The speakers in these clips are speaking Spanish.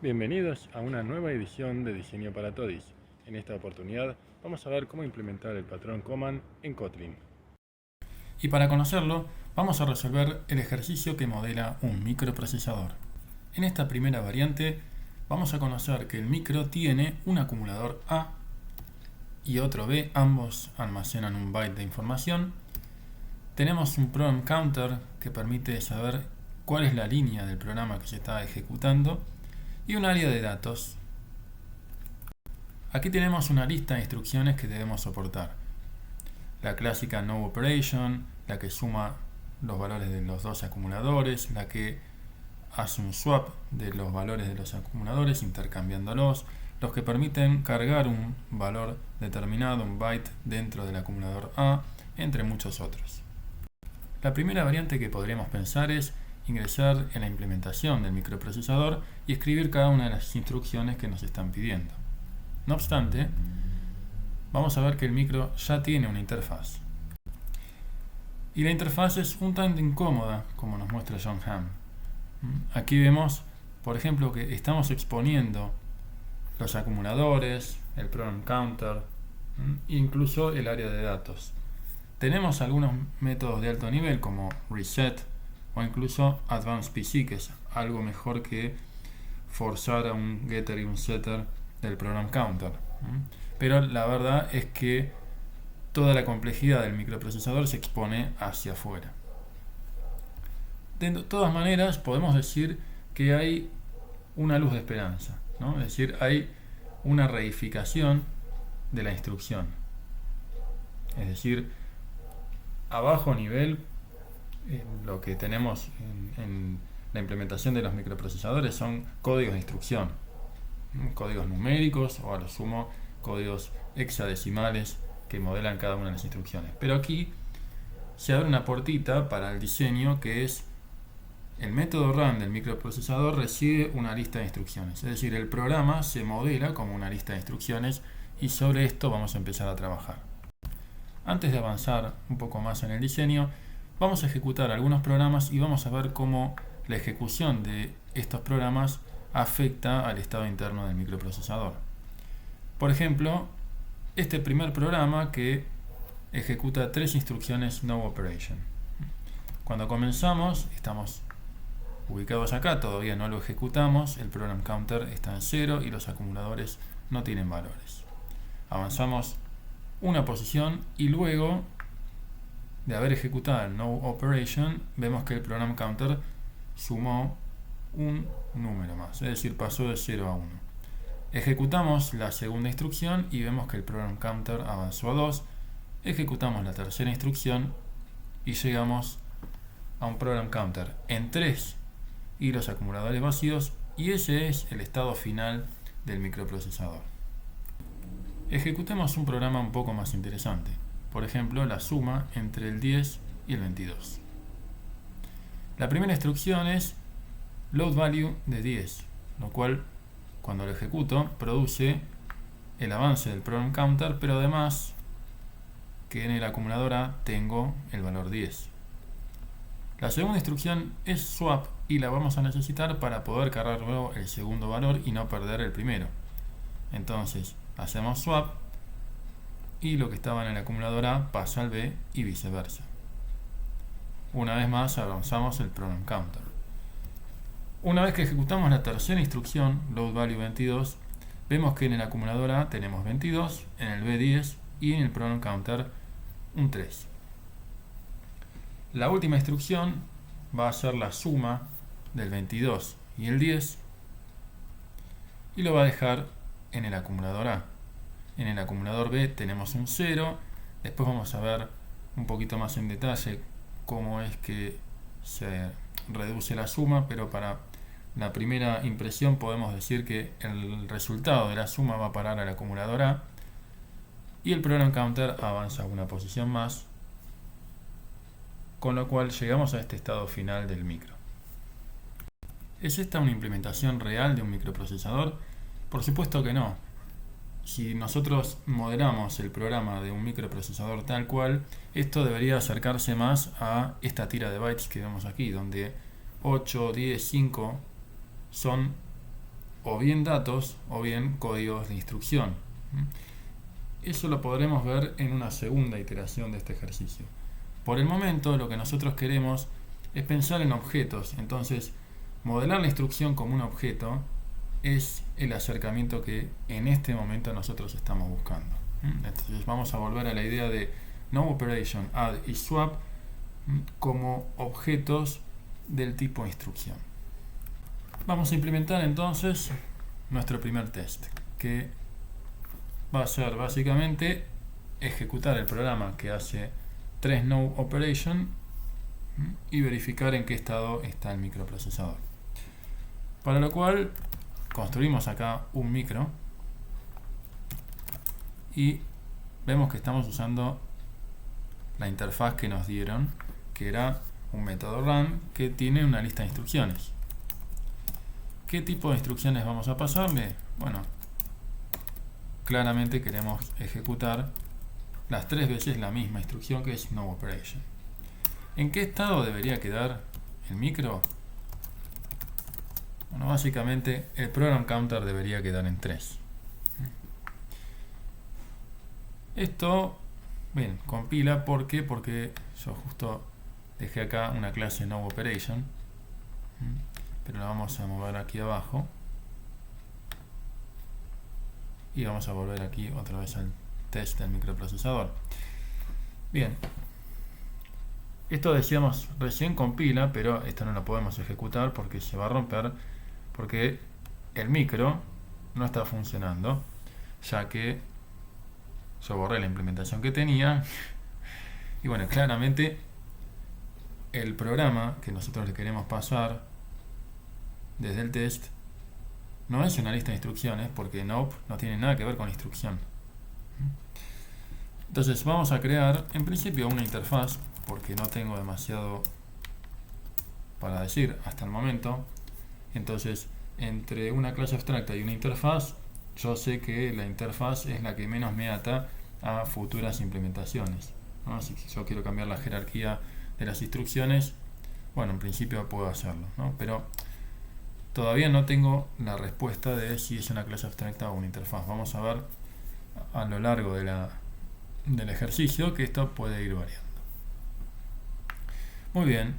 Bienvenidos a una nueva edición de Diseño para Todis. En esta oportunidad vamos a ver cómo implementar el patrón command en Kotlin. Y para conocerlo, vamos a resolver el ejercicio que modela un microprocesador. En esta primera variante vamos a conocer que el micro tiene un acumulador A y otro B, ambos almacenan un byte de información. Tenemos un program counter que permite saber cuál es la línea del programa que se está ejecutando y un área de datos. Aquí tenemos una lista de instrucciones que debemos soportar. La clásica no operation, la que suma los valores de los dos acumuladores, la que hace un swap de los valores de los acumuladores intercambiándolos, los que permiten cargar un valor determinado, un byte, dentro del acumulador A, entre muchos otros. La primera variante que podríamos pensar es ingresar en la implementación del microprocesador y escribir cada una de las instrucciones que nos están pidiendo. No obstante, vamos a ver que el micro ya tiene una interfaz. Y la interfaz es un tanto incómoda, como nos muestra John Hamm. Aquí vemos, por ejemplo, que estamos exponiendo los acumuladores, el program counter, incluso el área de datos. Tenemos algunos métodos de alto nivel como reset o incluso advanced PC, que es algo mejor que forzar a un getter y un setter del program counter. Pero la verdad es que toda la complejidad del microprocesador se expone hacia afuera. De todas maneras, podemos decir que hay una luz de esperanza, ¿no? Es decir, hay una reificación de la instrucción. Es decir, a bajo nivel, lo que tenemos en la implementación de los microprocesadores son códigos de instrucción, códigos numéricos o a lo sumo códigos hexadecimales que modelan cada una de las instrucciones. Pero aquí se abre una puertita para el diseño, que es el método run del microprocesador recibe una lista de instrucciones. Es decir, el programa se modela como una lista de instrucciones y sobre esto vamos a empezar a trabajar. Antes de avanzar un poco más en el diseño, vamos a ejecutar algunos programas y vamos a ver cómo la ejecución de estos programas afecta al estado interno del microprocesador. Por ejemplo, este primer programa que ejecuta 3 instrucciones no operation. Cuando comenzamos, estamos ubicados acá, todavía no lo ejecutamos, el program counter está en 0 y los acumuladores no tienen valores. Avanzamos una posición y luego de haber ejecutado el no operation, vemos que el program counter sumó un número más, es decir, pasó de 0 a 1. Ejecutamos la segunda instrucción y vemos que el program counter avanzó a 2. Ejecutamos la tercera instrucción y llegamos a un program counter en 3 y los acumuladores vacíos, y ese es el estado final del microprocesador. Ejecutemos un programa un poco más interesante, por ejemplo la suma entre el 10 y el 22. La primera instrucción es load value de 10, lo cual cuando lo ejecuto produce el avance del program counter, pero además que en el acumulador A tengo el valor 10. La segunda instrucción es swap y la vamos a necesitar para poder cargar luego el segundo valor y no perder el primero. Entonces hacemos swap y lo que estaba en el acumulador A pasa al B y viceversa. Una vez más avanzamos el program counter. Una vez que ejecutamos la tercera instrucción, load value 22, vemos que en el acumulador A tenemos 22, en el B 10 y en el program counter un 3. La última instrucción va a ser la suma del 22 y el 10 y lo va a dejar en el acumulador A. En el acumulador B tenemos un 0. Después vamos a ver un poquito más en detalle cómo es que se reduce la suma, pero para la primera impresión podemos decir que el resultado de la suma va a parar al acumulador A y el program counter avanza una posición más, con lo cual llegamos a este estado final del micro. ¿Es esta una implementación real de un microprocesador? Por supuesto que no. Si nosotros modelamos el programa de un microprocesador tal cual, esto debería acercarse más a esta tira de bytes que vemos aquí, donde 8, 10, 5 son o bien datos o bien códigos de instrucción. Eso lo podremos ver en una segunda iteración de este ejercicio. Por el momento lo que nosotros queremos es pensar en objetos. Entonces, modelar la instrucción como un objeto es el acercamiento que en este momento nosotros estamos buscando. Entonces vamos a volver a la idea de NoOperation, add y swap como objetos del tipo instrucción. Vamos a implementar entonces nuestro primer test, que va a ser básicamente ejecutar el programa que hace 3 NoOperation y verificar en qué estado está el microprocesador. Para lo cual construimos acá un micro y vemos que estamos usando la interfaz que nos dieron, que era un método run que tiene una lista de instrucciones. ¿Qué tipo de instrucciones vamos a pasarle? Bueno, claramente queremos ejecutar las 3 veces la misma instrucción, que es NoOperation. ¿En qué estado debería quedar el micro? Bueno, básicamente el program counter debería quedar en 3. Esto, bien, compila. ¿Por qué? Porque yo justo dejé acá una clase NoOperation, pero la vamos a mover aquí abajo y vamos a volver aquí otra vez al test del microprocesador. Bien, esto decíamos recién compila, pero esto no lo podemos ejecutar porque se va a romper, porque el micro no está funcionando, ya que yo borré la implementación que tenía. Y bueno, claramente el programa que nosotros le queremos pasar desde el test no es una lista de instrucciones, porque no tiene nada que ver con instrucción. Entonces vamos a crear en principio una interfaz, porque no tengo demasiado para decir hasta el momento. Entonces, entre una clase abstracta y una interfaz, yo sé que la interfaz es la que menos me ata a futuras implementaciones, ¿no? Si yo quiero cambiar la jerarquía de las instrucciones, bueno, en principio puedo hacerlo, ¿no? Pero todavía no tengo la respuesta de si es una clase abstracta o una interfaz. Vamos a ver a lo largo del ejercicio que esto puede ir variando. Muy bien,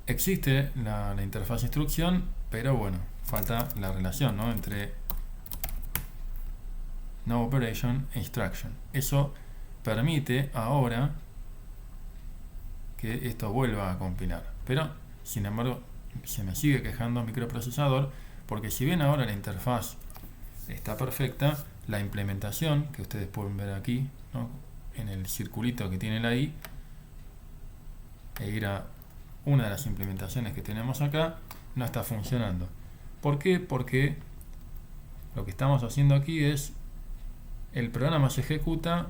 existe la interfaz instrucción, pero bueno, falta la relación, ¿no?, entre NoOperation e instruction. Eso permite ahora que esto vuelva a compilar, pero sin embargo se me sigue quejando el microprocesador, porque si bien ahora la interfaz está perfecta, la implementación que ustedes pueden ver aquí, ¿no?, en el circulito que tiene la i, e ir a una de las implementaciones que tenemos acá, no está funcionando. ¿Por qué? Porque lo que estamos haciendo aquí es el programa se ejecuta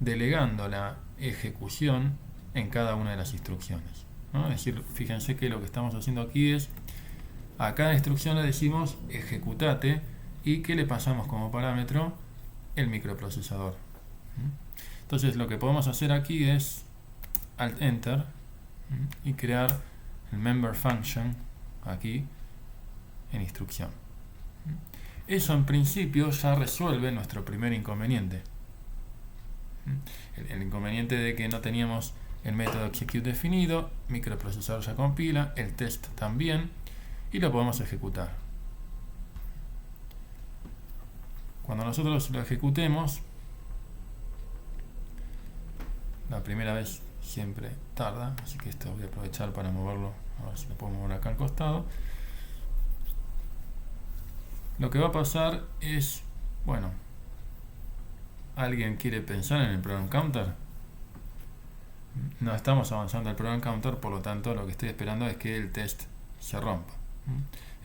delegando la ejecución en cada una de las instrucciones, ¿no? Es decir, fíjense que lo que estamos haciendo aquí es a cada instrucción le decimos ejecutate y que le pasamos como parámetro el microprocesador. Entonces lo que podemos hacer aquí es Alt Enter y crear el member function aquí en instrucción. Eso en principio ya resuelve nuestro primer inconveniente, el inconveniente de que no teníamos el método execute definido. Microprocesador ya compila, el test también, y lo podemos ejecutar. Cuando nosotros lo ejecutemos, la primera vez siempre tarda, así que esto voy a aprovechar para moverlo, a ver si lo puedo mover acá al costado. Lo que va a pasar es, bueno, ¿alguien quiere pensar en el program counter? No estamos avanzando al program counter, por lo tanto lo que estoy esperando es que el test se rompa.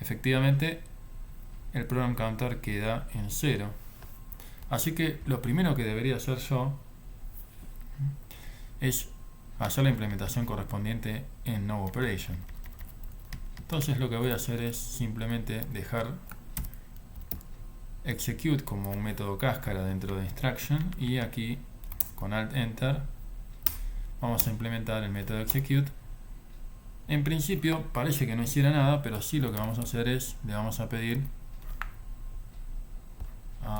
Efectivamente, el program counter queda en 0. Así que lo primero que debería hacer yo es hacer la implementación correspondiente en NoOperation. Entonces lo que voy a hacer es simplemente dejar execute como un método cáscara dentro de instruction, y aquí con Alt Enter vamos a implementar el método execute En principio parece que no hiciera nada, pero sí lo que vamos a hacer es, le vamos a pedir,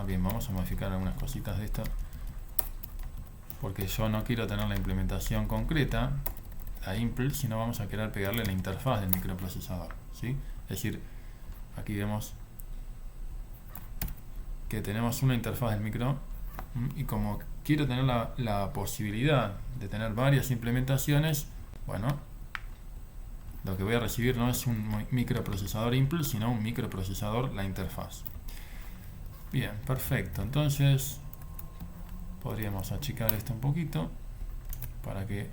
bien, vamos a modificar algunas cositas de esto, porque yo no quiero tener la implementación concreta, la impl, sino vamos a querer pegarle la interfaz del microprocesador, ¿sí? Es decir, aquí vemos que tenemos una interfaz del micro, y como quiero tener la posibilidad de tener varias implementaciones, bueno, lo que voy a recibir no es un microprocesador impl, sino un microprocesador la interfaz. Bien, perfecto. Entonces podríamos achicar esto un poquito para que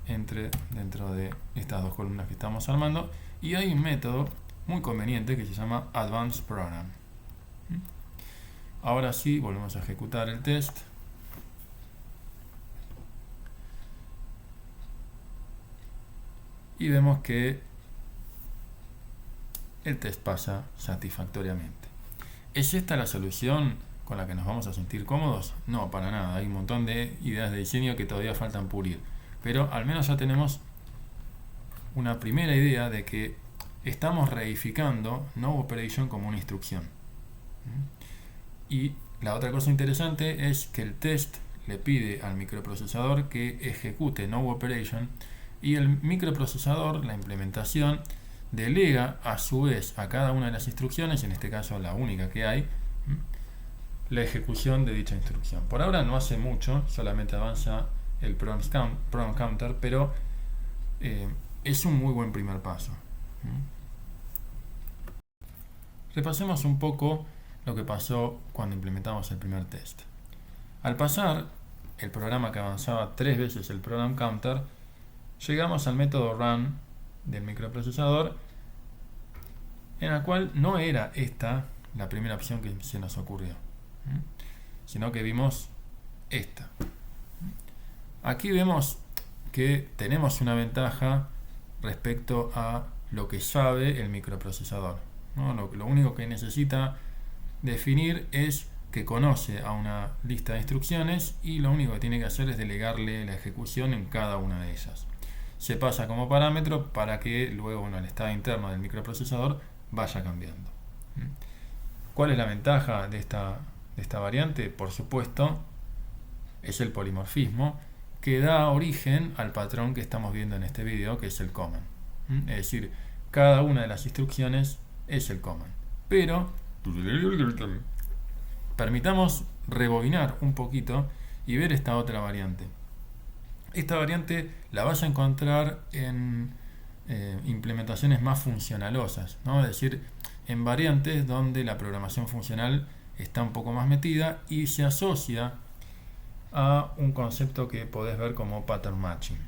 entre dentro de estas dos columnas que estamos armando. Y hay un método muy conveniente que se llama Advanced Program. Ahora sí, volvemos a ejecutar el test. Y vemos que el test pasa satisfactoriamente. ¿Es esta la solución con la que nos vamos a sentir cómodos? No, para nada. Hay un montón de ideas de diseño que todavía faltan pulir. Pero al menos ya tenemos una primera idea de que estamos reificando no operation como una instrucción. Y la otra cosa interesante es que el test le pide al microprocesador que ejecute no operation, y el microprocesador, la implementación, delega a su vez a cada una de las instrucciones, en este caso la única que hay, la ejecución de dicha instrucción. Por ahora no hace mucho, solamente avanza el program counter, pero es un muy buen primer paso. Repasemos un poco lo que pasó cuando implementamos el primer test. Al pasar el programa que avanzaba 3 veces el program counter, llegamos al método run del microprocesador, en la cual no era esta la primera opción que se nos ocurrió, sino que vimos esta. Aquí vemos que tenemos una ventaja respecto a lo que sabe el microprocesador, ¿no? Lo único que necesita definir es que conoce a una lista de instrucciones, y lo único que tiene que hacer es delegarle la ejecución en cada una de ellas. Se pasa como parámetro para que luego, el estado interno del microprocesador vaya cambiando. ¿Cuál es la ventaja de esta variante? Por supuesto, es el polimorfismo, que da origen al patrón que estamos viendo en este video, que es el command. Es decir, cada una de las instrucciones es el command. Pero permitamos rebobinar un poquito y ver esta otra variante. Esta variante la vas a encontrar en implementaciones más funcionalosas, ¿no? Es decir, en variantes donde la programación funcional está un poco más metida y se asocia a un concepto que podés ver como pattern matching.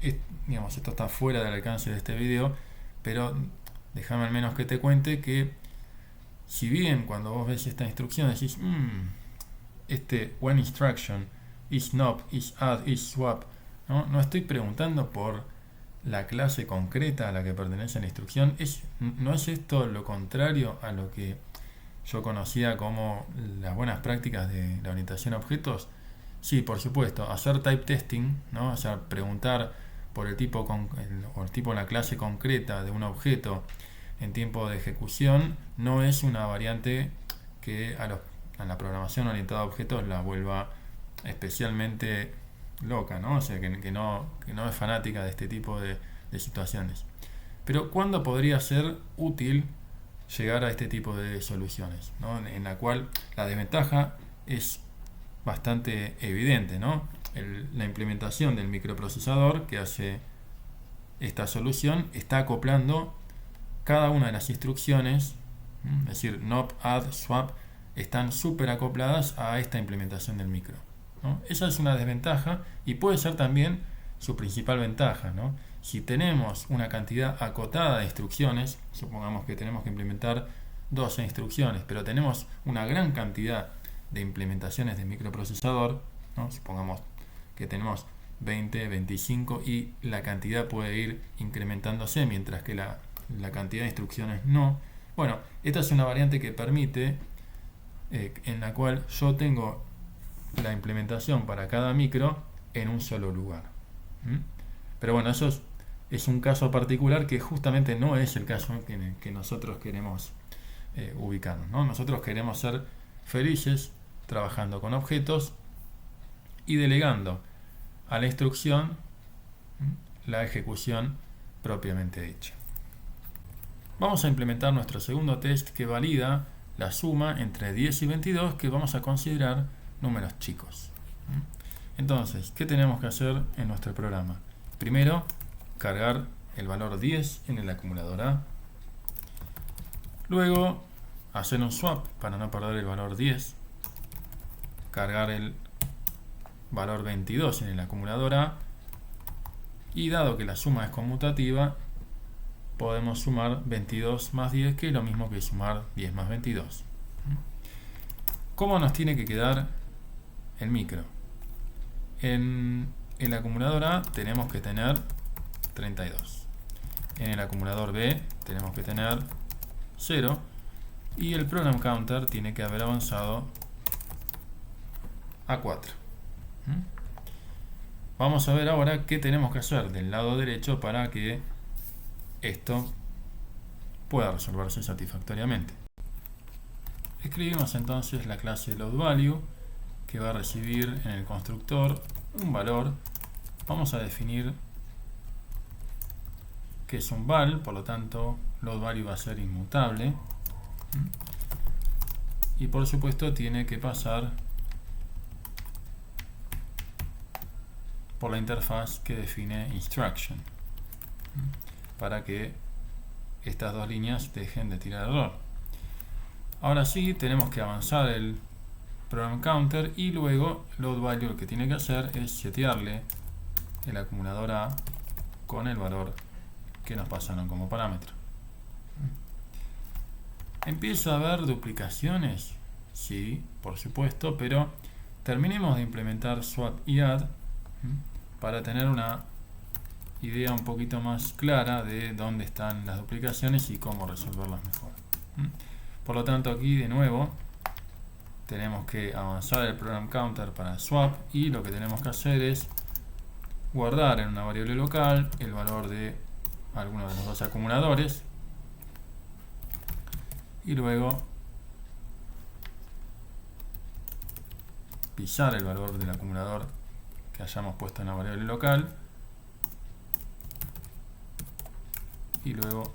Esto está fuera del alcance de este video, pero déjame al menos que te cuente que, si bien cuando vos ves esta instrucción decís when instruction is not, is add, is swap, no estoy preguntando por la clase concreta a la que pertenece la instrucción. ¿No es esto lo contrario a lo que yo conocía como las buenas prácticas de la orientación a objetos? Sí, por supuesto, hacer type testing, ¿no? O sea, preguntar por el tipo o el tipo de la clase concreta de un objeto en tiempo de ejecución no es una variante que a la programación orientada a objetos la vuelva especialmente loca, ¿no? O sea, que no es fanática de este tipo de situaciones. Pero ¿cuándo podría ser útil llegar a este tipo de soluciones, ¿no? En la cual la desventaja es bastante evidente, ¿no? La implementación del microprocesador que hace esta solución está acoplando cada una de las instrucciones, es decir, NOP, add, swap, están súper acopladas a esta implementación del micro, ¿no? Esa es una desventaja y puede ser también su principal ventaja, ¿no? Si tenemos una cantidad acotada de instrucciones, supongamos que tenemos que implementar 12 instrucciones, pero tenemos una gran cantidad de implementaciones de microprocesador, ¿no? Supongamos que tenemos 20, 25 y la cantidad puede ir incrementándose mientras que la cantidad de instrucciones no. Bueno, esta es una variante que permite en la cual yo tengo la implementación para cada micro en un solo lugar. Pero bueno, eso es es un caso particular que justamente no es el caso que nosotros queremos ubicarnos, ¿no? Nosotros queremos ser felices trabajando con objetos y delegando a la instrucción la ejecución propiamente dicha. Vamos a implementar nuestro segundo test que valida la suma entre 10 y 22 que vamos a considerar números chicos. Entonces, ¿qué tenemos que hacer en nuestro programa? Primero, cargar el valor 10 en el acumulador A. Luego, hacer un swap para no perder el valor 10. Cargar el valor 22 en el acumulador A. Y dado que la suma es conmutativa, podemos sumar 22 más 10, que es lo mismo que sumar 10 más 22. ¿Cómo nos tiene que quedar el micro? En el acumulador A tenemos que tener 32. En el acumulador B tenemos que tener 0. Y el program counter tiene que haber avanzado a 4. Vamos a ver ahora qué tenemos que hacer del lado derecho para que esto pueda resolverse satisfactoriamente. Escribimos entonces la clase loadValue que va a recibir en el constructor un valor. Vamos a definir que es un val, por lo tanto loadValue va a ser inmutable y por supuesto tiene que pasar por la interfaz que define instruction para que estas dos líneas dejen de tirar error. Ahora sí, tenemos que avanzar el program counter y luego loadValue lo que tiene que hacer es setearle el acumulador A con el valor que nos pasaron como parámetro. ¿Empieza a haber duplicaciones? Sí, por supuesto, pero terminemos de implementar swap y add para tener una idea un poquito más clara de dónde están las duplicaciones y cómo resolverlas mejor. Por lo tanto, aquí de nuevo tenemos que avanzar el program counter para swap y lo que tenemos que hacer es guardar en una variable local el valor de alguno de los dos acumuladores y luego pisar el valor del acumulador que hayamos puesto en la variable local y luego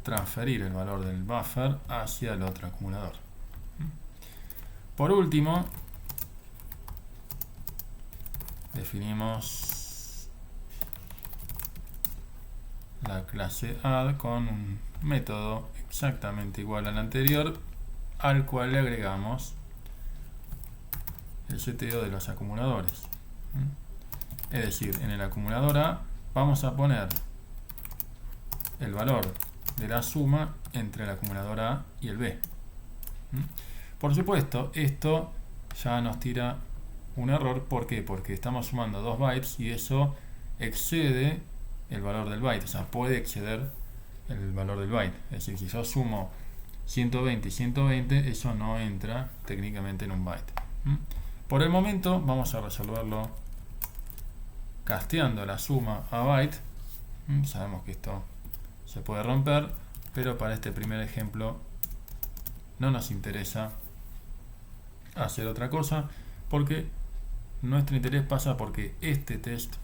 transferir el valor del buffer hacia el otro acumulador. Por último, definimos la clase add con un método exactamente igual al anterior, al cual le agregamos el seteo de los acumuladores. Es decir, en el acumulador A vamos a poner el valor de la suma entre el acumulador A y el B. Por supuesto, esto ya nos tira un error. ¿Por qué? Porque estamos sumando 2 bytes y eso excede el valor del byte. O sea, puede exceder el valor del byte. Es decir, si yo sumo 120 y 120, eso no entra técnicamente en un byte. Por el momento vamos a resolverlo casteando la suma a byte. Sabemos que esto se puede romper, pero para este primer ejemplo no nos interesa hacer otra cosa, porque nuestro interés pasa porque este test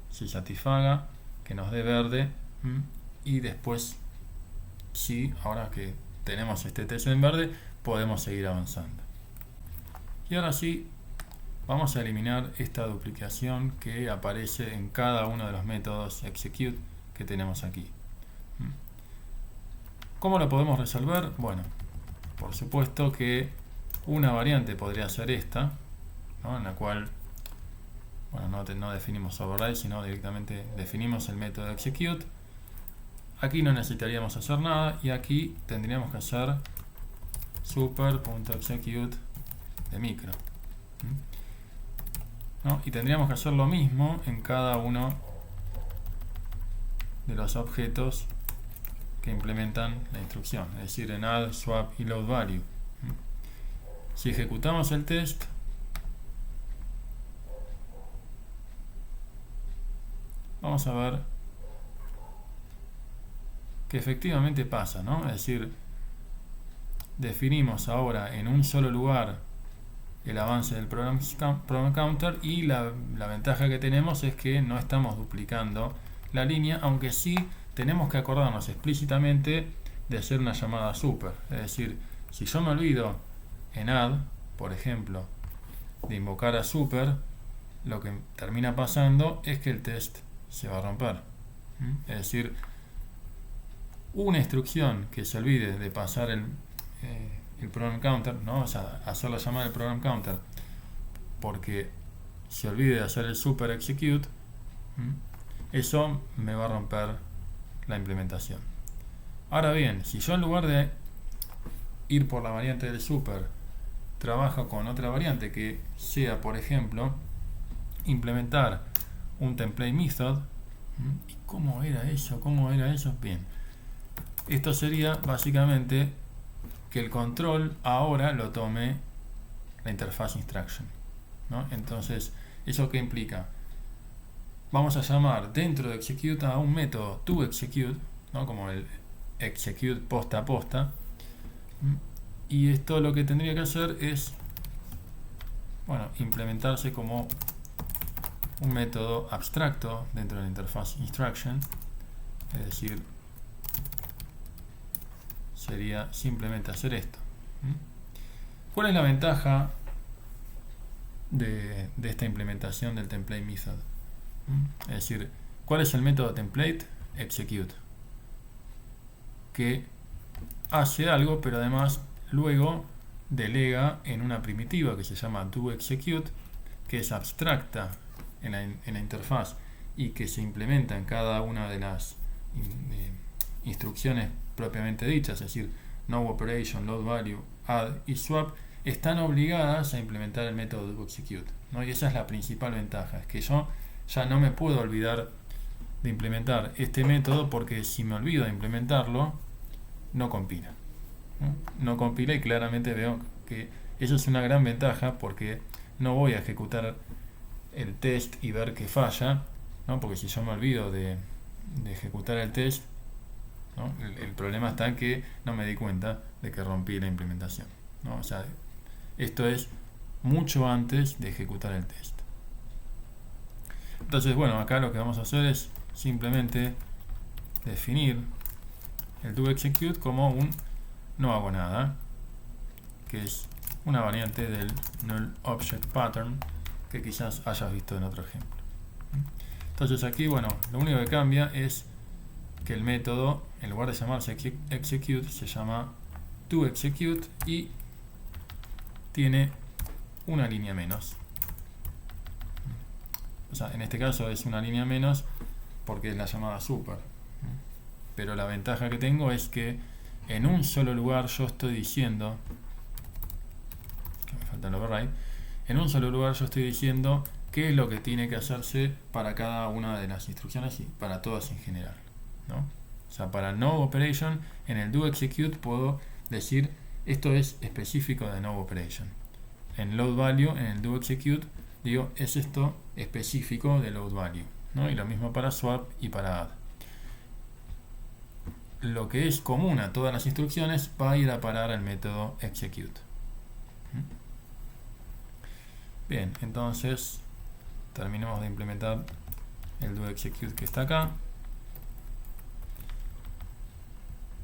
se satisfaga, que nos dé verde, y después, sí, ahora que tenemos este test en verde, podemos seguir avanzando. Y ahora sí, vamos a eliminar esta duplicación que aparece en cada uno de los métodos execute que tenemos aquí. ¿Cómo lo podemos resolver? Bueno, por supuesto que una variante podría ser esta, ¿no? En la cual no definimos override, sino directamente definimos el método execute. Aquí no necesitaríamos hacer nada y aquí tendríamos que hacer super.execute de micro. ¿No? Y tendríamos que hacer lo mismo en cada uno de los objetos que implementan la instrucción, es decir, en add, swap y loadValue. Si ejecutamos el test, vamos a ver que efectivamente pasa, ¿no? Es decir, definimos ahora en un solo lugar el avance del program counter y la ventaja que tenemos es que no estamos duplicando la línea, aunque sí tenemos que acordarnos explícitamente de hacer una llamada super. Es decir, si yo me olvido en add, por ejemplo, de invocar a super, lo que termina pasando es que el test se va a romper. Es decir, una instrucción que se olvide de pasar el program counter, ¿no? O sea, hacer la llamada del program counter porque se olvide de hacer el super execute, eso me va a romper la implementación. Ahora bien, si yo en lugar de ir por la variante del super trabajo con otra variante que sea, por ejemplo, implementar un template method, ¿y cómo era eso? Bien, esto sería básicamente que el control ahora lo tome la interfaz instruction, ¿no? Entonces, ¿eso qué implica? Vamos a llamar dentro de execute a un método toExecute, ¿no? Como el execute posta a posta, y esto lo que tendría que hacer es, bueno, implementarse como un método abstracto dentro de la interfaz instruction, es decir, sería simplemente hacer esto. ¿Cuál es la ventaja de esta implementación del template method? Es decir, ¿cuál es el método template? Execute, que hace algo, pero además luego delega en una primitiva que se llama doExecute, que es abstracta en la interfaz y que se implementa en cada una de las instrucciones propiamente dichas, es decir, NoOperation, loadValue, add y swap, están obligadas a implementar el método doExecute, ¿no? Y esa es la principal ventaja, es que yo ya no me puedo olvidar de implementar este método, porque si me olvido de implementarlo, no compila. No compila, y claramente veo que eso es una gran ventaja, porque no voy a ejecutar el test y ver que falla, ¿no? Porque si yo me olvido de ejecutar el test, ¿no? El problema está en que no me di cuenta de que rompí la implementación, ¿no? O sea, esto es mucho antes de ejecutar el test. Entonces, bueno, acá lo que vamos a hacer es simplemente definir el doExecute como un no hago nada, que es una variante del null object pattern que quizás hayas visto en otro ejemplo. Entonces aquí, bueno, lo único que cambia es que el método, en lugar de llamarse execute, se llama toExecute y tiene una línea menos. O sea, en este caso es una línea menos porque es la llamada super. Pero la ventaja que tengo es que en un solo lugar yo estoy diciendo, que me falta el override, en un solo lugar yo estoy diciendo qué es lo que tiene que hacerse para cada una de las instrucciones y para todas en general, ¿no? O sea, para NoOperation, en el doExecute puedo decir esto es específico de NoOperation. En loadValue, en el doExecute, digo es esto específico de loadValue, ¿no? Y lo mismo para swap y para add. Lo que es común a todas las instrucciones va a ir a parar al método execute. Bien, entonces terminamos de implementar el doExecute que está acá.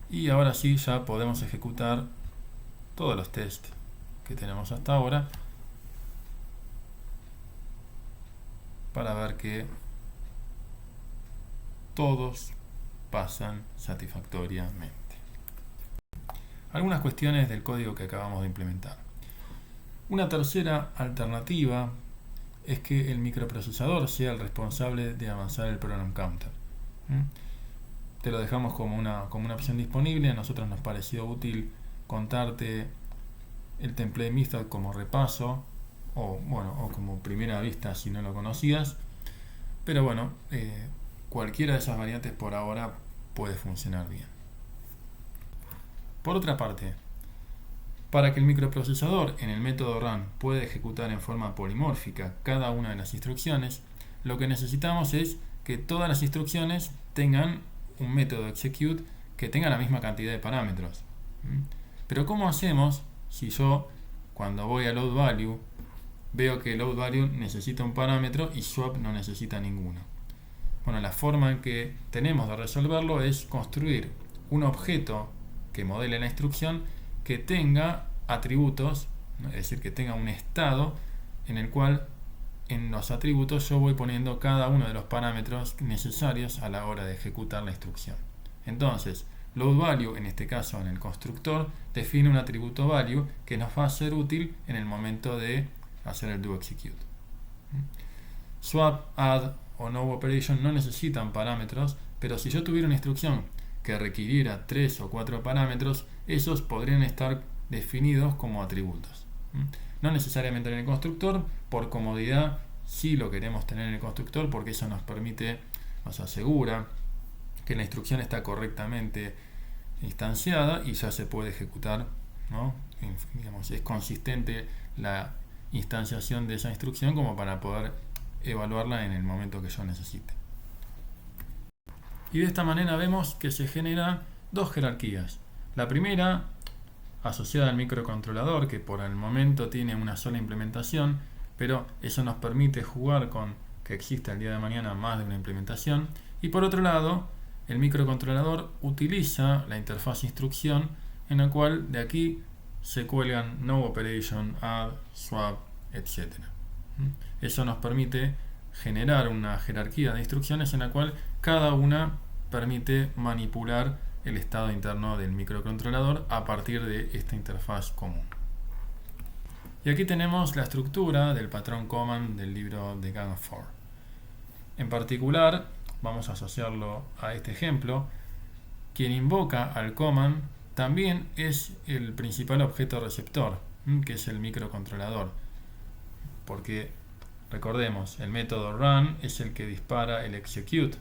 Y ahora sí ya podemos ejecutar todos los tests que tenemos hasta ahora para ver que todos pasan satisfactoriamente. Algunas cuestiones del código que acabamos de implementar. Una tercera alternativa es que el microprocesador sea el responsable de avanzar el program counter. Te lo dejamos como una opción disponible. A nosotros nos pareció útil contarte el template method como repaso o como primera vista si no lo conocías, pero bueno, cualquiera de esas variantes por ahora puede funcionar bien. Por otra parte, para que el microprocesador en el método run pueda ejecutar en forma polimórfica cada una de las instrucciones, lo que necesitamos es que todas las instrucciones tengan un método execute que tenga la misma cantidad de parámetros. Pero ¿cómo hacemos si yo, cuando voy a load value, veo que load value necesita un parámetro y swap no necesita ninguno? Bueno, la forma en que tenemos de resolverlo es construir un objeto que modele la instrucción que tenga atributos, ¿no? Es decir, que tenga un estado en el cual en los atributos yo voy poniendo cada uno de los parámetros necesarios a la hora de ejecutar la instrucción. Entonces, load value, en este caso en el constructor, define un atributo value que nos va a ser útil en el momento de hacer el do execute. Swap, add o no operation no necesitan parámetros, pero si yo tuviera una instrucción que requiriera 3 o 4 parámetros, esos podrían estar definidos como atributos. No necesariamente en el constructor, por comodidad sí lo queremos tener en el constructor porque eso nos permite, nos asegura que la instrucción está correctamente instanciada y ya se puede ejecutar, ¿no? Digamos, es consistente la instanciación de esa instrucción como para poder evaluarla en el momento que yo necesite. Y de esta manera vemos que se generan dos jerarquías. La primera, asociada al microcontrolador, que por el momento tiene una sola implementación, pero eso nos permite jugar con que exista el día de mañana más de una implementación. Y por otro lado, el microcontrolador utiliza la interfaz instrucción, en la cual de aquí se cuelgan no operation, add, swap, etc. Eso nos permite generar una jerarquía de instrucciones en la cual cada una permite manipular el estado interno del microcontrolador a partir de esta interfaz común. Y aquí tenemos la estructura del patrón command del libro de Gang of Four. En particular, vamos a asociarlo a este ejemplo. Quien invoca al command también es el principal objeto receptor, que es el microcontrolador. Porque, recordemos, el método run es el que dispara el execute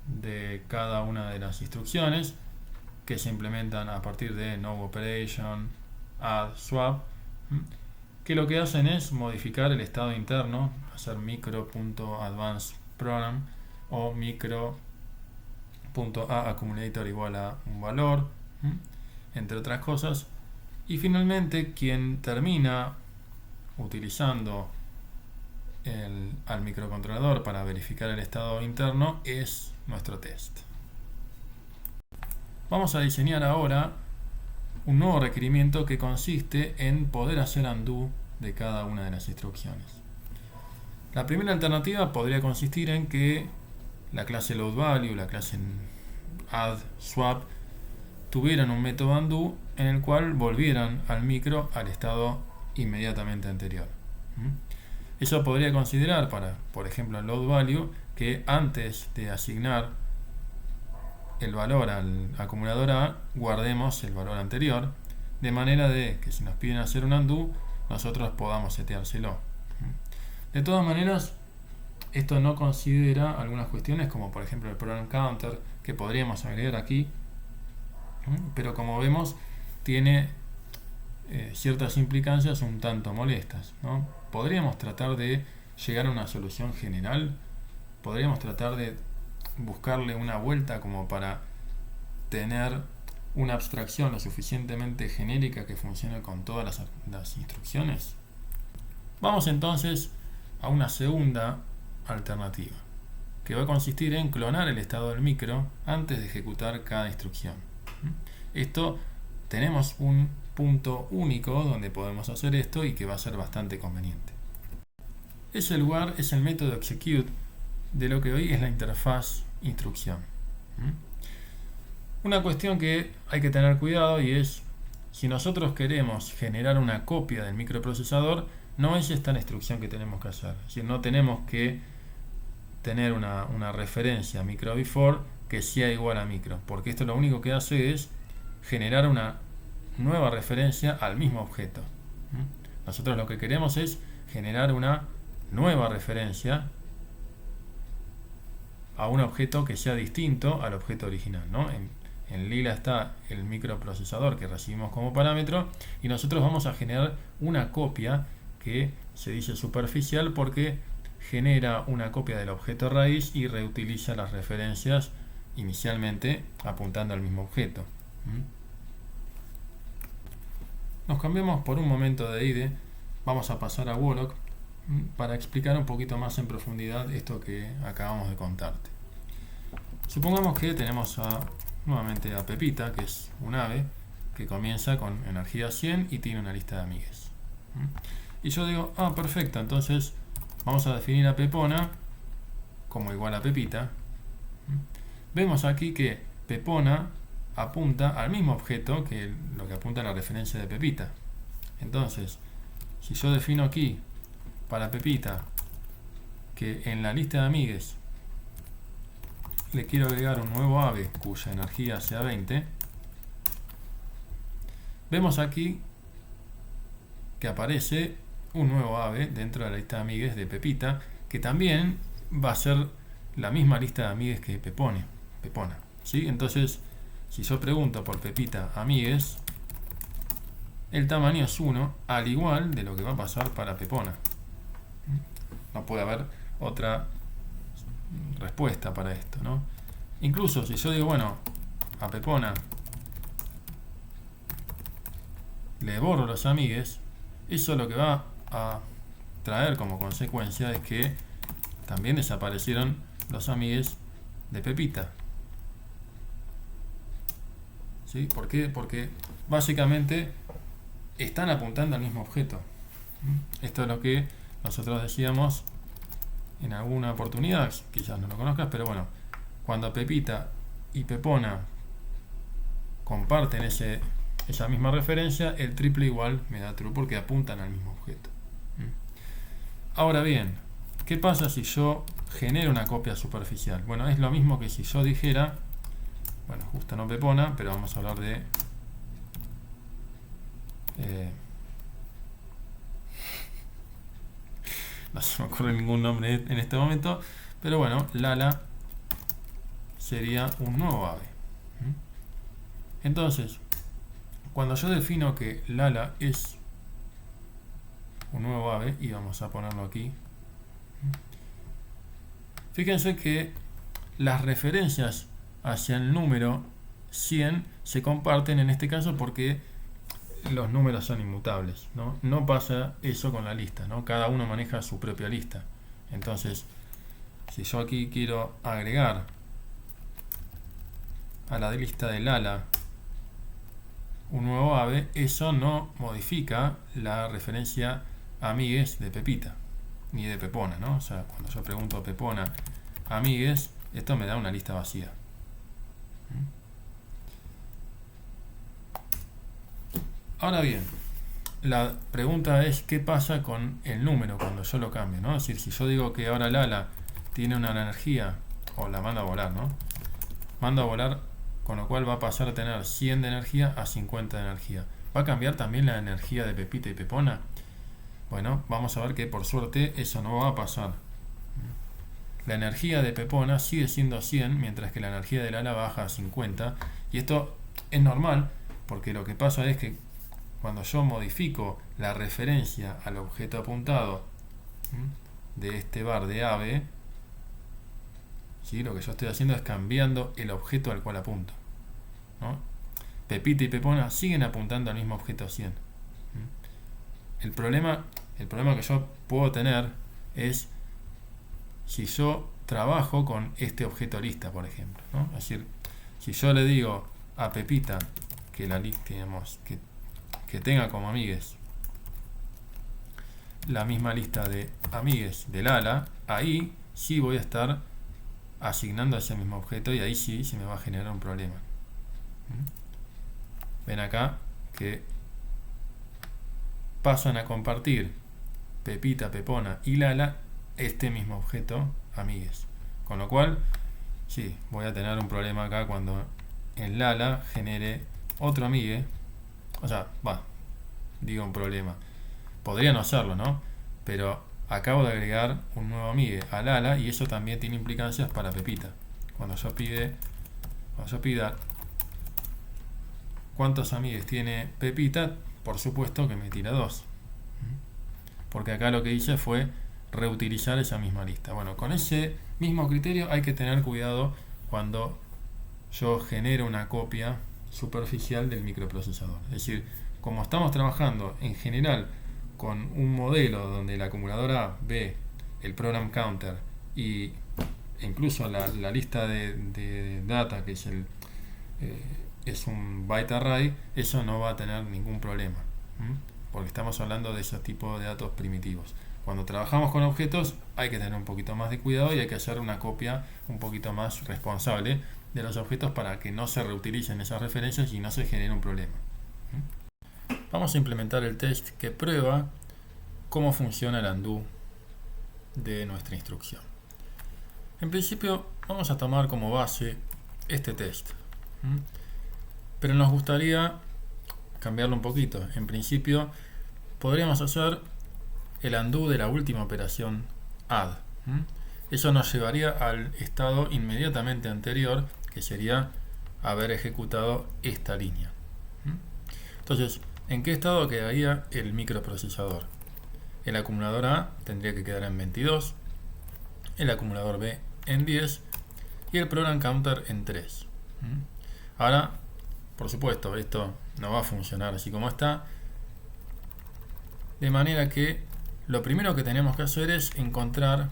de cada una de las instrucciones que se implementan a partir de no operation, add, swap, que lo que hacen es modificar el estado interno, hacer micro.advanceProgram o micro.aAccumulator igual a un valor, entre otras cosas. Y finalmente, quien termina utilizando al microcontrolador para verificar el estado interno es nuestro test. Vamos a diseñar ahora un nuevo requerimiento que consiste en poder hacer undo de cada una de las instrucciones. La primera alternativa podría consistir en que la clase loadValue, la clase addSwap, tuvieran un método undo en el cual volvieran al micro al estado inmediatamente anterior. Eso podría considerar para, por ejemplo, el loadValue, que antes de asignar el valor al acumulador A, guardemos el valor anterior, de manera de que si nos piden hacer un undo, nosotros podamos seteárselo. De todas maneras, esto no considera algunas cuestiones como por ejemplo el program counter, que podríamos agregar aquí, pero como vemos tiene ciertas implicancias un tanto molestas, ¿no? Podríamos tratar de llegar a una solución general, podríamos tratar de buscarle una vuelta como para tener una abstracción lo suficientemente genérica que funcione con todas las instrucciones. Vamos entonces a una segunda alternativa, que va a consistir en clonar el estado del micro antes de ejecutar cada instrucción. Esto tenemos un punto único donde podemos hacer esto y que va a ser bastante conveniente. Ese lugar es el método execute de lo que hoy es la interfaz instrucción. Una cuestión que hay que tener cuidado y es, si nosotros queremos generar una copia del microprocesador, no es esta la instrucción que tenemos que hacer. Es decir, no tenemos que tener una referencia micro before que sea igual a micro, porque esto lo único que hace es generar una nueva referencia al mismo objeto. Nosotros lo que queremos es generar una nueva referencia a un objeto que sea distinto al objeto original, ¿no? En lila está el microprocesador que recibimos como parámetro y nosotros vamos a generar una copia que se dice superficial porque genera una copia del objeto raíz y reutiliza las referencias inicialmente apuntando al mismo objeto. Nos cambiamos por un momento de IDE, vamos a pasar a Wollock para explicar un poquito más en profundidad esto que acabamos de contarte. Supongamos que tenemos nuevamente a Pepita, que es un ave que comienza con energía 100 y tiene una lista de amigues. Y yo digo, perfecto, entonces vamos a definir a Pepona como igual a Pepita. Vemos aquí que Pepona apunta al mismo objeto que lo que apunta a la referencia de Pepita. Entonces, si yo defino aquí para Pepita que en la lista de amigues le quiero agregar un nuevo ave cuya energía sea 20, vemos aquí que aparece un nuevo ave dentro de la lista de amigues de Pepita, que también va a ser la misma lista de amigues que Pepona, ¿sí? Entonces, si yo pregunto por Pepita amigues, el tamaño es 1, al igual de lo que va a pasar para Pepona. No puede haber otra respuesta para esto, ¿no? Incluso si yo digo, bueno, a Pepona le borro los amigues, eso lo que va a traer como consecuencia es que también desaparecieron los amigues de Pepita. ¿Sí? ¿Por qué? Porque básicamente están apuntando al mismo objeto. Esto es lo que nosotros decíamos en alguna oportunidad, quizás no lo conozcas, pero bueno, cuando Pepita y Pepona comparten esa misma referencia, el triple igual me da true porque apuntan al mismo objeto. Ahora bien, ¿qué pasa si yo genero una copia superficial? Bueno, es lo mismo que si yo dijera, bueno, justo no Pepona, pero vamos a hablar de no se me ocurre ningún nombre en este momento, pero bueno, Lala sería un nuevo ave. Entonces, cuando yo defino que Lala es un nuevo ave, y vamos a ponerlo aquí, fíjense que las referencias hacia el número 100 se comparten en este caso porque los números son inmutables, ¿no? No pasa eso con la lista, ¿no? Cada uno maneja su propia lista. Entonces, si yo aquí quiero agregar a la lista de Lala un nuevo ave, eso no modifica la referencia amigues de Pepita, ni de Pepona, ¿no? O sea, cuando yo pregunto a Pepona amigues, esto me da una lista vacía. Ahora bien, la pregunta es ¿qué pasa con el número cuando yo lo cambio, ¿no? Es decir, si yo digo que ahora Lala tiene una energía, o la mando a volar, ¿no? Mando a volar, con lo cual va a pasar a tener 100 de energía a 50 de energía. ¿Va a cambiar también la energía de Pepita y Pepona? Bueno, vamos a ver que por suerte eso no va a pasar. La energía de Pepona sigue siendo 100, mientras que la energía de Lala baja a 50. Y esto es normal, porque lo que pasa es que cuando yo modifico la referencia al objeto apuntado de este bar de ave, ¿sí? Lo que yo estoy haciendo es cambiando el objeto al cual apunto, ¿no? Pepita y Pepona siguen apuntando al mismo objeto 100. El problema que yo puedo tener es si yo trabajo con este objeto lista, por ejemplo, ¿no? Es decir, si yo le digo a Pepita que la lista, digamos, que tenga como amigues la misma lista de amigues del Lala, ahí sí voy a estar asignando a ese mismo objeto y ahí sí se me va a generar un problema. Ven acá que pasan a compartir Pepita, Pepona y Lala este mismo objeto amigues, con lo cual sí, voy a tener un problema acá cuando en Lala genere otro amigue. O sea, digo un problema. Podría no hacerlo, ¿no? Pero acabo de agregar un nuevo amigue a Lala y eso también tiene implicancias para Pepita. Cuando yo pida cuántos amigues tiene Pepita, por supuesto que me tira 2. Porque acá lo que hice fue reutilizar esa misma lista. Bueno, con ese mismo criterio hay que tener cuidado cuando yo genero una copia superficial del microprocesador. Es decir, como estamos trabajando en general con un modelo donde la acumuladora ve el program counter e incluso la lista de data, que es un byte array, eso no va a tener ningún problema, porque estamos hablando de ese tipo de datos primitivos. Cuando trabajamos con objetos hay que tener un poquito más de cuidado y hay que hacer una copia un poquito más responsable de los objetos para que no se reutilicen esas referencias y no se genere un problema. Vamos a implementar el test que prueba cómo funciona el undo de nuestra instrucción. En principio vamos a tomar como base este test, pero nos gustaría cambiarlo un poquito. En principio podríamos hacer el undo de la última operación add. Eso nos llevaría al estado inmediatamente anterior, que sería haber ejecutado esta línea. Entonces, ¿en qué estado quedaría el microprocesador? El acumulador A tendría que quedar en 22, el acumulador B en 10 y el program counter en 3. Ahora, por supuesto, esto no va a funcionar así como está, de manera que lo primero que tenemos que hacer es encontrar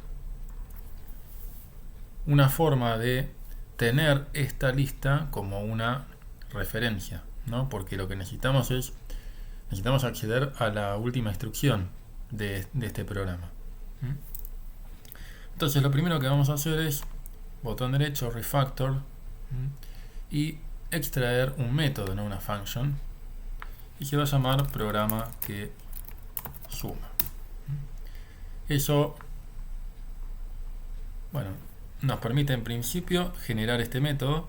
una forma de tener esta lista como una referencia, ¿no? Porque lo que necesitamos acceder a la última instrucción de este programa. Entonces lo primero que vamos a hacer es botón derecho, refactor, y extraer un método, no una function, y se va a llamar programa que suma. Eso, bueno, nos permite en principio generar este método,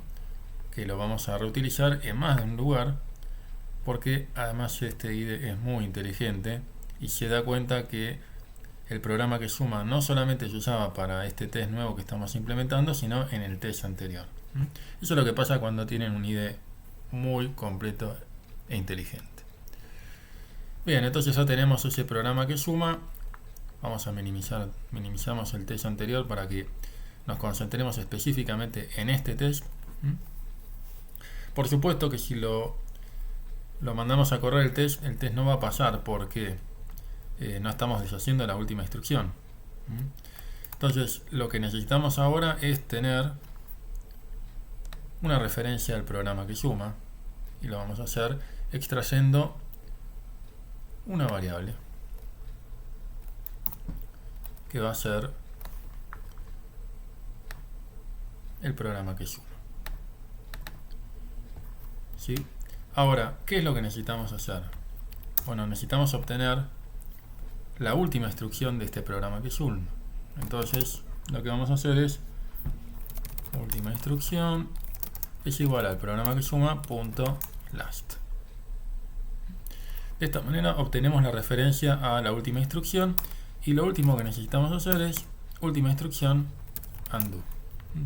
que lo vamos a reutilizar en más de un lugar, porque además este IDE es muy inteligente y se da cuenta que el programa que suma no solamente se usaba para este test nuevo que estamos implementando, sino en el test anterior. Eso es lo que pasa cuando tienen un IDE muy completo e inteligente. Bien, entonces ya tenemos ese programa que suma. Vamos a minimizamos el test anterior para que nos concentremos específicamente en este test. Por supuesto que si lo mandamos a correr el test no va a pasar porque no estamos deshaciendo la última instrucción. Entonces lo que necesitamos ahora es tener una referencia al programa que suma, y lo vamos a hacer extrayendo una variable que va a ser el programa que suma. ¿Sí? Ahora, ¿qué es lo que necesitamos hacer? Bueno, necesitamos obtener la última instrucción de este programa que suma. Entonces, lo que vamos a hacer es última instrucción es igual al programa que suma punto last. De esta manera obtenemos la referencia a la última instrucción, y lo último que necesitamos hacer es última instrucción undo.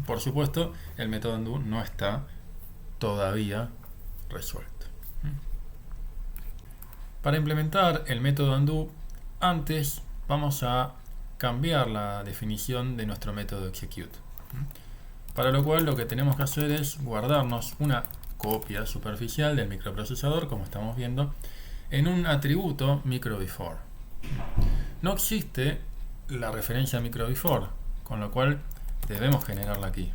Por supuesto, el método undo no está todavía resuelto. Para implementar el método undo, antes vamos a cambiar la definición de nuestro método execute. Para lo cual lo que tenemos que hacer es guardarnos una copia superficial del microprocesador, como estamos viendo, en un atributo micro_before. No existe la referencia micro_before, con lo cual debemos generarla aquí.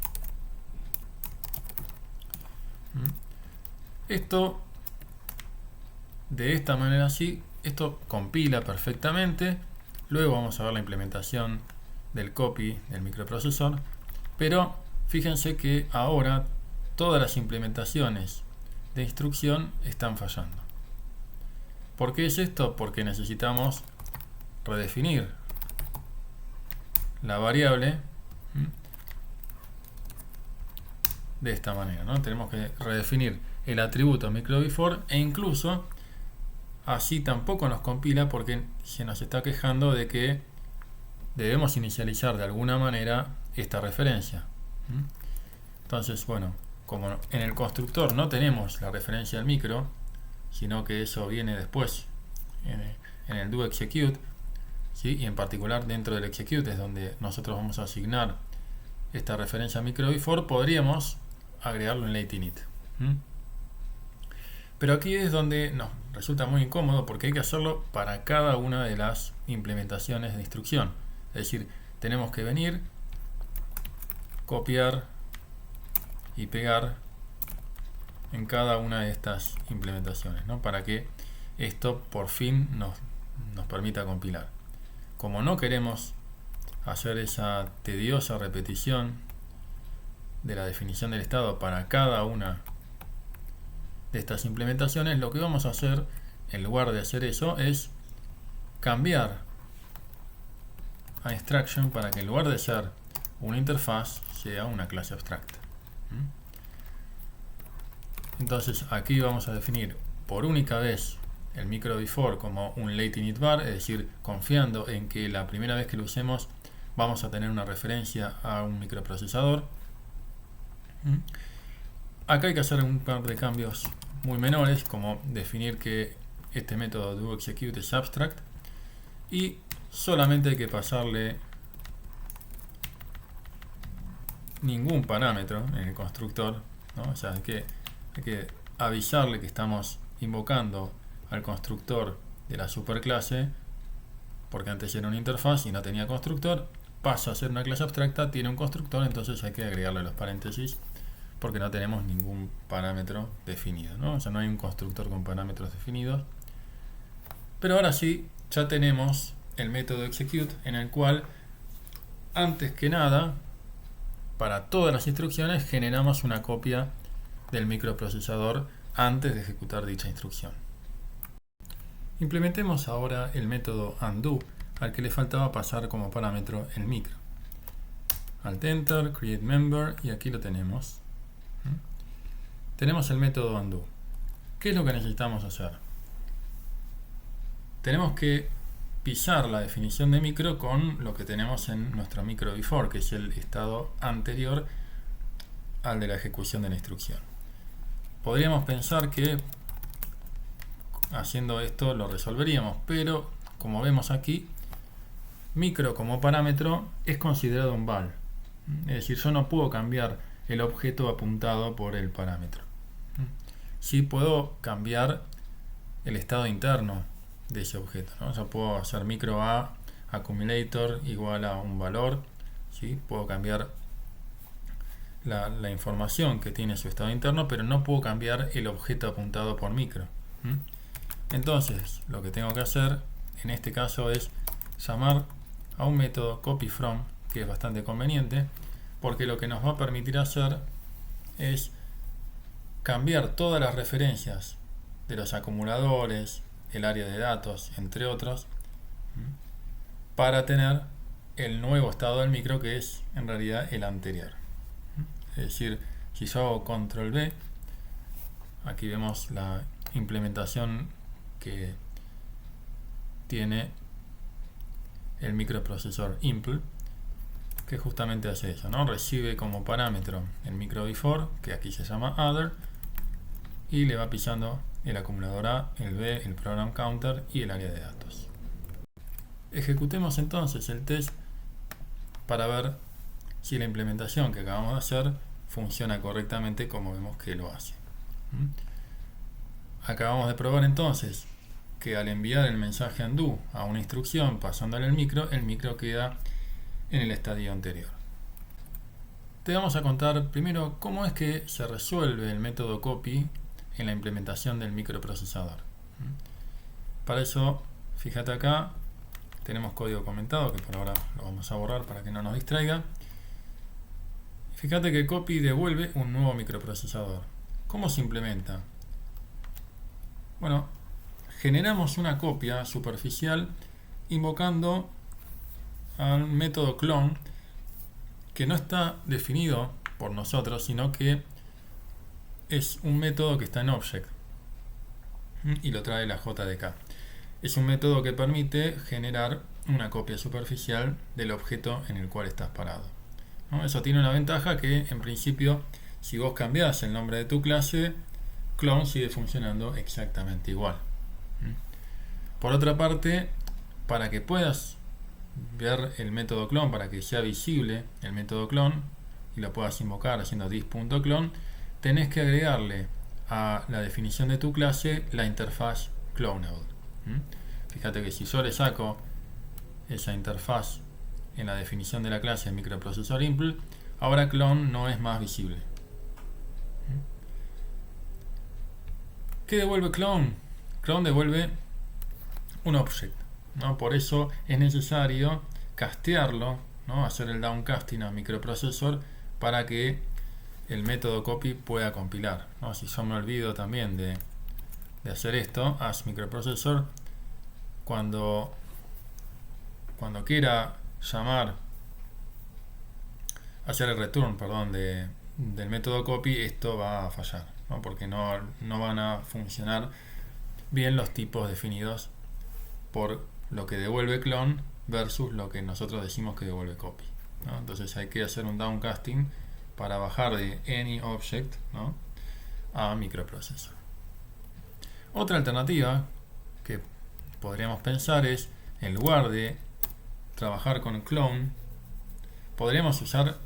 Esto, de esta manera así, esto compila perfectamente. Luego vamos a ver la implementación del copy del microprocesador, pero fíjense que ahora todas las implementaciones de instrucción están fallando. ¿Por qué es esto? Porque necesitamos redefinir la variable de esta manera, ¿no? Tenemos que redefinir el atributo micro_before, e incluso así tampoco nos compila porque se nos está quejando de que debemos inicializar de alguna manera esta referencia. Entonces, bueno, como en el constructor no tenemos la referencia al micro, sino que eso viene después en el do execute, ¿sí? Y en particular dentro del execute es donde nosotros vamos a asignar esta referencia micro before, podríamos agregarlo en late init. Pero aquí es donde nos resulta muy incómodo porque hay que hacerlo para cada una de las implementaciones de instrucción. Es decir, tenemos que venir, copiar y pegar en cada una de estas implementaciones, ¿no? Para que esto por fin nos permita compilar. Como no queremos hacer esa tediosa repetición de la definición del estado para cada una de estas implementaciones, lo que vamos a hacer en lugar de hacer eso es cambiar a instruction para que en lugar de ser una interfaz sea una clase abstracta. Entonces aquí vamos a definir por única vez el micro before como un late init var, es decir, confiando en que la primera vez que lo usemos vamos a tener una referencia a un microprocesador. Acá hay que hacer un par de cambios muy menores, como definir que este método doExecute es abstract y solamente hay que pasarle ningún parámetro en el constructor, ¿no? O sea, hay que avisarle que estamos invocando al constructor de la superclase, porque antes era una interfaz y no tenía constructor, pasa a ser una clase abstracta, tiene un constructor, entonces hay que agregarle los paréntesis porque no tenemos ningún parámetro definido, ¿no? O sea, no hay un constructor con parámetros definidos. Pero ahora sí, ya tenemos el método execute en el cual, antes que nada, para todas las instrucciones generamos una copia del microprocesador antes de ejecutar dicha instrucción. Implementemos ahora el método undo, al que le faltaba pasar como parámetro el micro. Alt Enter, Create Member, y aquí lo tenemos. Tenemos el método undo. ¿Qué es lo que necesitamos hacer? Tenemos que pisar la definición de micro con lo que tenemos en nuestro micro before, que es el estado anterior al de la ejecución de la instrucción. Podríamos pensar que haciendo esto lo resolveríamos, pero como vemos aquí, micro como parámetro es considerado un val. Es decir, yo no puedo cambiar el objeto apuntado por el parámetro. Sí puedo cambiar el estado interno de ese objeto, ¿no? O sea, puedo hacer micro a accumulator igual a un valor, ¿sí? Puedo cambiar la información que tiene su estado interno, pero no puedo cambiar el objeto apuntado por micro. Entonces, lo que tengo que hacer en este caso es llamar a un método copyFrom, que es bastante conveniente, porque lo que nos va a permitir hacer es cambiar todas las referencias de los acumuladores, el área de datos, entre otros, para tener el nuevo estado del micro, que es en realidad el anterior. Es decir, si yo hago control V, aquí vemos la implementación que tiene el microprocesor impl, que justamente hace eso, ¿no? Recibe como parámetro el micro before, que aquí se llama other, y le va pisando el acumulador A, el B, el program counter y el área de datos. Ejecutemos entonces el test para ver si la implementación que acabamos de hacer funciona correctamente como vemos que lo hace. Acabamos de probar entonces que al enviar el mensaje undo a una instrucción pasándole el micro queda en el estadio anterior. Te vamos a contar primero cómo es que se resuelve el método copy en la implementación del microprocesador. Para eso, fíjate acá, tenemos código comentado que por ahora lo vamos a borrar para que no nos distraiga. Fíjate que copy devuelve un nuevo microprocesador. ¿Cómo se implementa? Bueno, generamos una copia superficial invocando al método clone, que no está definido por nosotros, sino que es un método que está en object y lo trae la JDK. Es un método que permite generar una copia superficial del objeto en el cual estás parado, ¿no? Eso tiene una ventaja, que en principio si vos cambiás el nombre de tu clase, clone sigue funcionando exactamente igual. Por otra parte, para que puedas ver el método clone para que sea visible el método clone y lo puedas invocar haciendo this.clone, tenés que agregarle a la definición de tu clase la interfaz cloneable. Fíjate que si yo le saco esa interfaz en la definición de la clase microprocesor impl, ahora clone no es más visible. ¿Qué devuelve clone? Clone devuelve un object, ¿no? Por eso es necesario castearlo, ¿no? Hacer el downcasting a microprocesor para que el método copy pueda compilar, ¿no? Si yo me olvido también de hacer esto, as microprocessor, cuando quiera llamar, hacer el return, perdón, del método copy, esto va a fallar, ¿no? Porque no van a funcionar bien los tipos definidos por lo que devuelve clone versus lo que nosotros decimos que devuelve copy, ¿no? Entonces hay que hacer un downcasting para bajar de any object, ¿no? a microprocessor. Otra alternativa que podríamos pensar es, en lugar de trabajar con clone, podríamos usar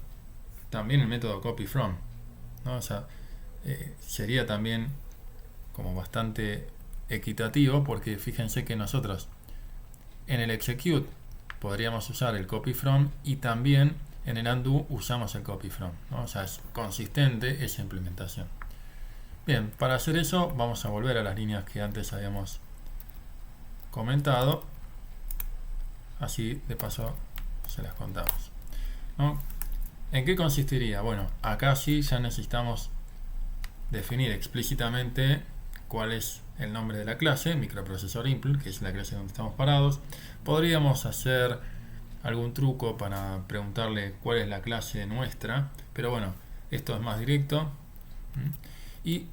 también el método copy from, ¿no? O sea, sería también como bastante equitativo, porque fíjense que nosotros en el execute podríamos usar el copy from y también en el undo usamos el copy from, ¿no? O sea, es consistente esa implementación. Bien, para hacer eso vamos a volver a las líneas que antes habíamos comentado, así de paso se las contamos, ¿no? ¿En qué consistiría? Bueno, acá sí ya necesitamos definir explícitamente cuál es el nombre de la clase, microprocesor impl, que es la clase donde estamos parados. Podríamos hacer algún truco para preguntarle cuál es la clase nuestra, pero bueno, esto es más directo. Y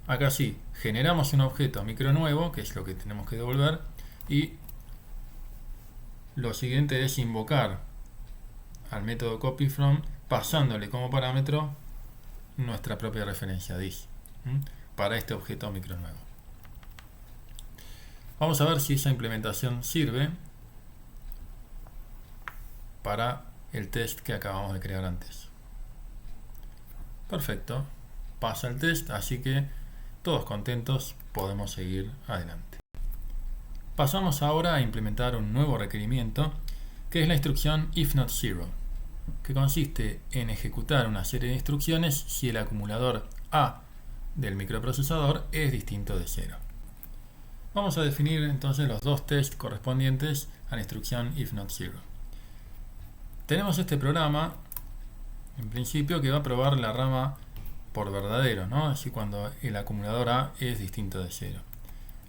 acá sí, generamos un objeto micro nuevo, que es lo que tenemos que devolver, y lo siguiente es invocar al método copy from pasándole como parámetro nuestra propia referencia this para este objeto micro nuevo. Vamos a ver si esa implementación sirve para el test que acabamos de crear antes. Perfecto, pasa el test, así que todos contentos, podemos seguir adelante. Pasamos ahora a implementar un nuevo requerimiento, que es la instrucción if not zero, que consiste en ejecutar una serie de instrucciones si el acumulador A del microprocesador es distinto de 0. Vamos a definir entonces los dos tests correspondientes a la instrucción if not zero. Tenemos este programa, en principio, que va a probar la rama por verdadero, ¿no? Así cuando el acumulador A es distinto de 0.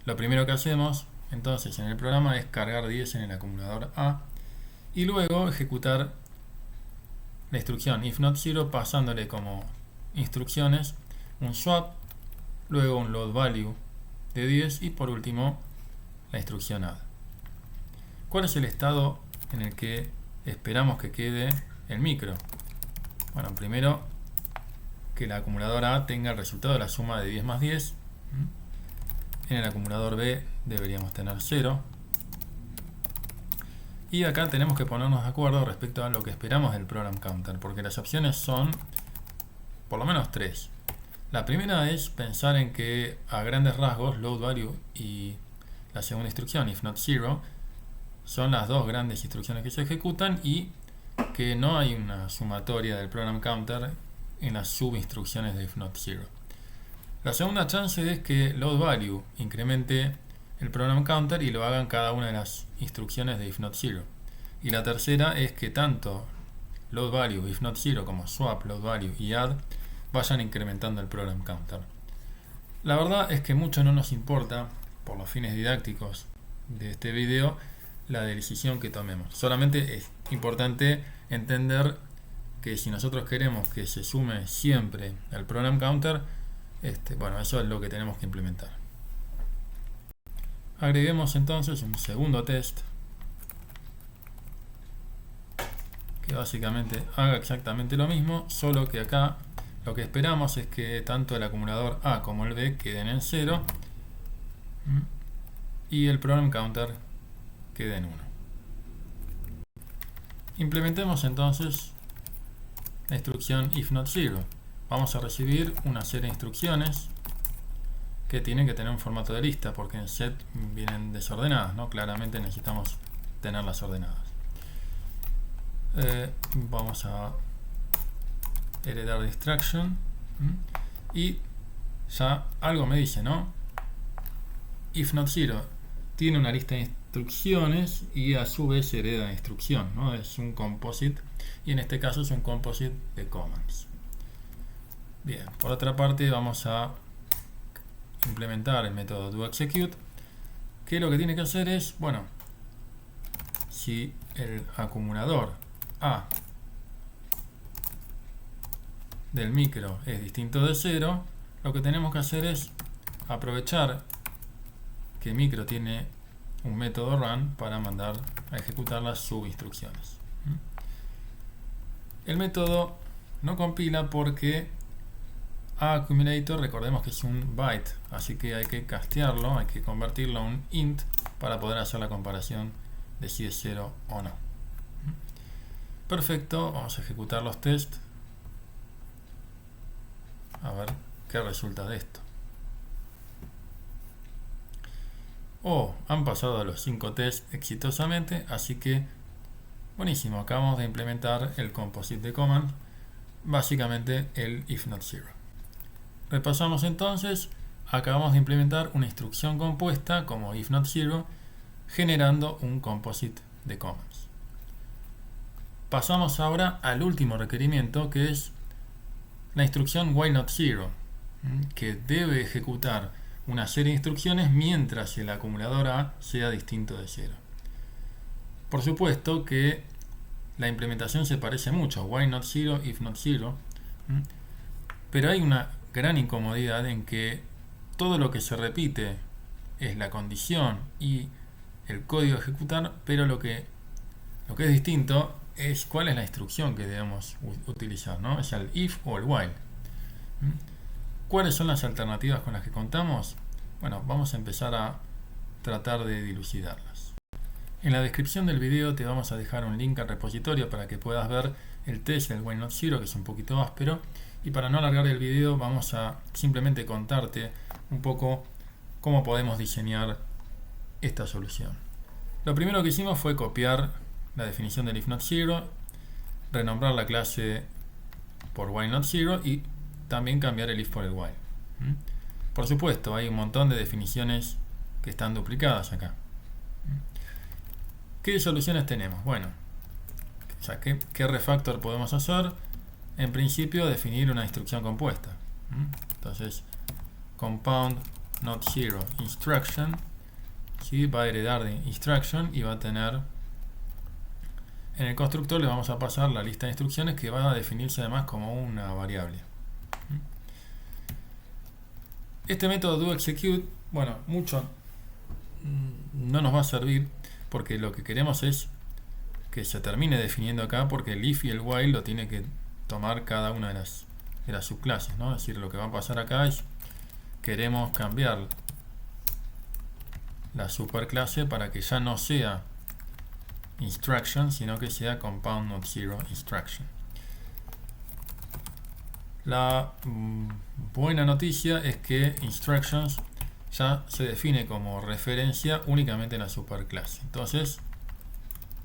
Lo primero que hacemos entonces en el programa es cargar 10 en el acumulador A y luego ejecutar la instrucción if not zero pasándole como instrucciones un swap, luego un load value de 10 y por último la instrucción add. ¿Cuál es el estado en el que esperamos que quede el micro? Bueno, primero que el acumulador A tenga el resultado de la suma de 10 más 10. En el acumulador B deberíamos tener 0. Y acá tenemos que ponernos de acuerdo respecto a lo que esperamos del program counter, porque las opciones son por lo menos 3. La primera es pensar en que a grandes rasgos load value y la segunda instrucción if not zero son las dos grandes instrucciones que se ejecutan y que no hay una sumatoria del program counter en las subinstrucciones de if not zero. La segunda chance es que load value incremente el program counter y lo hagan cada una de las instrucciones de if not zero. Y la tercera es que tanto load value, if not zero, como swap, load value y add vayan incrementando el program counter. La verdad es que mucho no nos importa, por los fines didácticos de este video, la decisión que tomemos. Solamente es importante entender que si nosotros queremos que se sume siempre el program counter, bueno, eso es lo que tenemos que implementar. Agreguemos entonces un segundo test que básicamente haga exactamente lo mismo, solo que acá lo que esperamos es que tanto el acumulador A como el B queden en 0 y el program counter quede en 1. Implementemos entonces la instrucción if not zero. Vamos a recibir una serie de instrucciones que tienen que tener un formato de lista, porque en set vienen desordenadas, ¿no? Claramente necesitamos tenerlas ordenadas. Vamos a heredar de instruction y ya algo me dice, ¿no? If not zero tiene una lista de instrucciones y a su vez hereda de instrucción, ¿no? Es un composite y en este caso es un composite de commands. Bien, por otra parte vamos a implementar el método doExecute, que lo que tiene que hacer es, bueno, si el acumulador A del micro es distinto de 0, lo que tenemos que hacer es aprovechar que micro tiene un método run para mandar a ejecutar las subinstrucciones. El método no compila porque accumulator, recordemos que es un byte, así que hay que castearlo, hay que convertirlo a un int para poder hacer la comparación de si es 0 o no. Perfecto, vamos a ejecutar los tests a ver qué resulta de esto. Han pasado los 5 tests exitosamente, así que buenísimo, acabamos de implementar el composite de command, básicamente el if not zero. Repasamos entonces, acabamos de implementar una instrucción compuesta como if not zero, generando un composite de commands. Pasamos ahora al último requerimiento, que es la instrucción while not zero, que debe ejecutar una serie de instrucciones mientras el acumulador A sea distinto de 0. Por supuesto que la implementación se parece mucho, while not zero, if not zero, pero hay una gran incomodidad en que todo lo que se repite es la condición y el código a ejecutar, pero lo que es distinto es cuál es la instrucción que debemos utilizar, ¿no? Es el if o el while. ¿Cuáles son las alternativas con las que contamos? Bueno, vamos a empezar a tratar de dilucidarlas. En la descripción del video te vamos a dejar un link al repositorio para que puedas ver el test del while not zero, que es un poquito áspero, y para no alargar el video vamos a simplemente contarte un poco cómo podemos diseñar esta solución. Lo primero que hicimos fue copiar la definición del if not zero, renombrar la clase por while not zero y también cambiar el if por el while. Por supuesto, hay un montón de definiciones que están duplicadas acá. ¿Qué soluciones tenemos? Bueno, o sea, ¿qué refactor podemos hacer? En principio, definir una instrucción compuesta. Entonces, compound not zero instruction, ¿sí? Va a heredar de instruction y va a tener, en el constructor le vamos a pasar la lista de instrucciones que va a definirse además como una variable. Este método doExecute, bueno, mucho no nos va a servir porque lo que queremos es que se termine definiendo acá, porque el if y el while lo tiene que tomar cada una de las subclases, ¿no? Es decir, lo que va a pasar acá es queremos cambiar la superclase para que ya no sea instruction, sino que sea compound not zero instruction. La buena noticia es que instructions ya se define como referencia únicamente en la superclase. Entonces,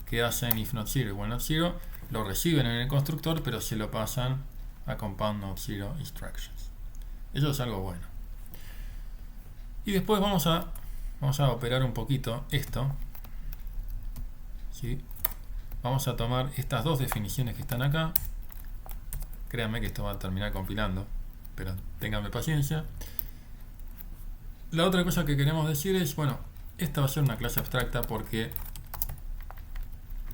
¿qué hacen if not zero y while not zero? Lo reciben en el constructor, pero se lo pasan a compound not zero instructions. Eso es algo bueno. Y después vamos a operar un poquito esto. ¿Sí? Vamos a tomar estas dos definiciones que están acá. Créanme que esto va a terminar compilando, pero ténganme paciencia. La otra cosa que queremos decir es, bueno, esta va a ser una clase abstracta porque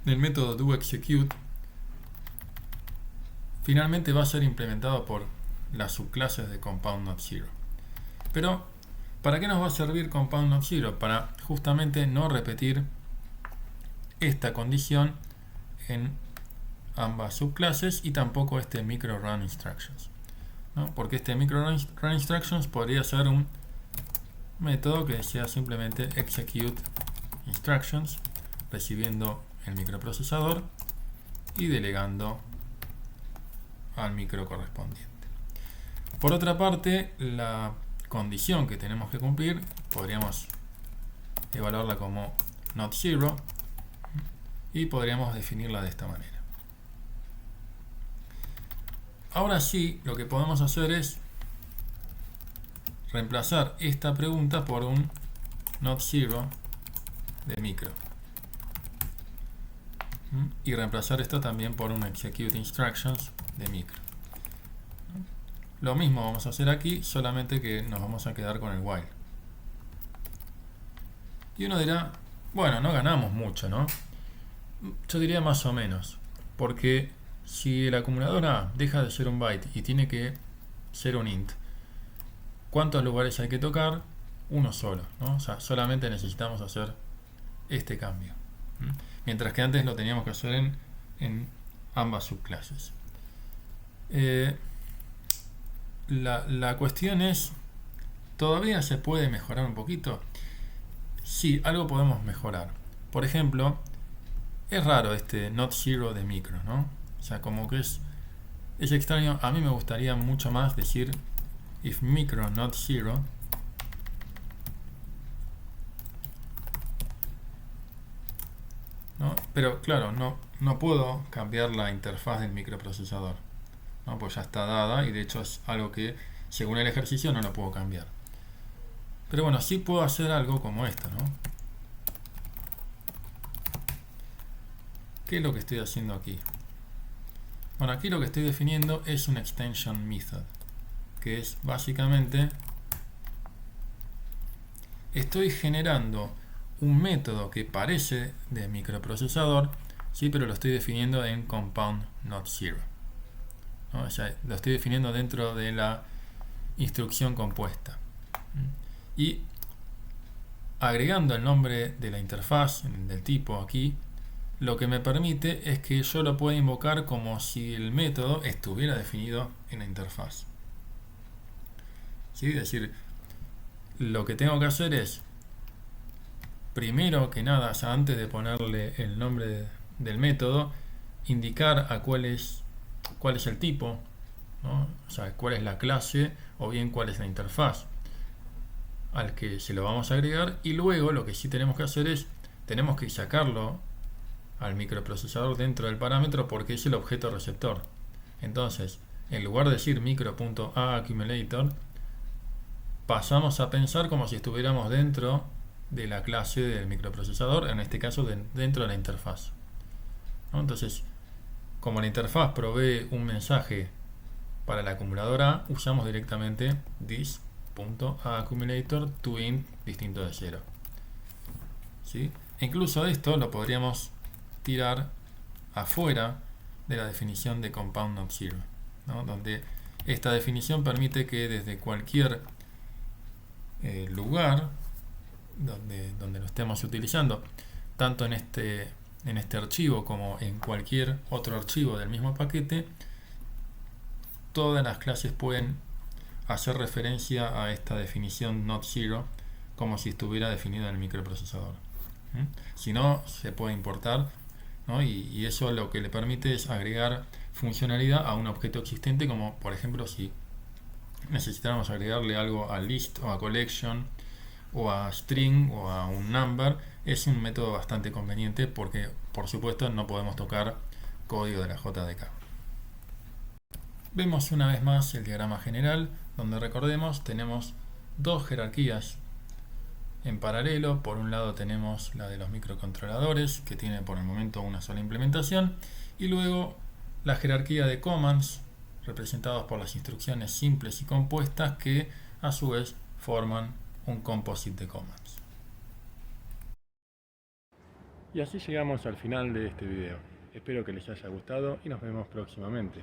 el método doExecute finalmente va a ser implementado por las subclases de compound not zero. Pero, ¿para qué nos va a servir compound not zero? Para justamente no repetir esta condición en ambas subclases y tampoco este micro run instructions, ¿no? Porque este micro run instructions podría ser un método que sea simplemente execute instructions recibiendo el microprocesador y delegando al micro correspondiente. Por otra parte, la condición que tenemos que cumplir podríamos evaluarla como not zero y podríamos definirla de esta manera. Ahora sí, lo que podemos hacer es reemplazar esta pregunta por un not zero de micro y reemplazar esto también por un execute instructions de micro. Lo mismo vamos a hacer aquí, solamente que nos vamos a quedar con el while. Y uno dirá, bueno, no ganamos mucho, ¿no? Yo diría más o menos, porque si el acumulador A deja de ser un byte y tiene que ser un int, ¿cuántos lugares hay que tocar? Uno solo, ¿no? O sea, solamente necesitamos hacer este cambio. Mientras que antes lo teníamos que hacer en ambas subclases. La cuestión es, ¿todavía se puede mejorar un poquito? Sí, algo podemos mejorar. Por ejemplo, es raro este not zero de micro, ¿no? O sea, como que es extraño. A mí me gustaría mucho más decir if micro not zero, ¿no? Pero claro, no puedo cambiar la interfaz del microprocesador, ¿no? Pues ya está dada y de hecho es algo que según el ejercicio no lo puedo cambiar. Pero bueno, sí puedo hacer algo como esto, ¿no? ¿Qué es lo que estoy haciendo aquí? Bueno, aquí lo que estoy definiendo es un extension method, que es básicamente estoy generando un método que parece de microprocesador, sí, pero lo estoy definiendo en compound not zero, ¿no? O sea, lo estoy definiendo dentro de la instrucción compuesta. Y agregando el nombre de la interfaz del tipo aquí, lo que me permite es que yo lo pueda invocar como si el método estuviera definido en la interfaz. ¿Sí? Es decir, lo que tengo que hacer es, primero que nada, o sea, antes de ponerle el nombre del método, indicar a cuál es el tipo, ¿no? O sea, cuál es la clase o bien cuál es la interfaz al que se lo vamos a agregar, y luego lo que sí tenemos que hacer es, tenemos que sacarlo al microprocesador dentro del parámetro porque es el objeto receptor. Entonces, en lugar de decir micro.aAccumulator, pasamos a pensar como si estuviéramos dentro de la clase del microprocesador, en este caso dentro de la interfaz, ¿no? Entonces, como la interfaz provee un mensaje para el acumulador A, usamos directamente this.aAccumulator to int distinto de 0. ¿Sí? E incluso esto lo podríamos tirar afuera de la definición de compound not zero, ¿no? Donde esta definición permite que desde cualquier lugar donde lo estemos utilizando, tanto en este archivo como en cualquier otro archivo del mismo paquete, todas las clases pueden hacer referencia a esta definición not zero como si estuviera definido en el microprocesador. Si no, se puede importar, ¿no? Y eso lo que le permite es agregar funcionalidad a un objeto existente, como por ejemplo si necesitáramos agregarle algo a list o a collection o a string o a un number. Es un método bastante conveniente porque por supuesto no podemos tocar código de la JDK. Vemos una vez más el diagrama general, donde recordemos tenemos dos jerarquías en paralelo. Por un lado tenemos la de los microcontroladores, que tiene por el momento una sola implementación, y luego la jerarquía de commands, representados por las instrucciones simples y compuestas, que a su vez forman un composite de commands. Y así llegamos al final de este video. Espero que les haya gustado y nos vemos próximamente.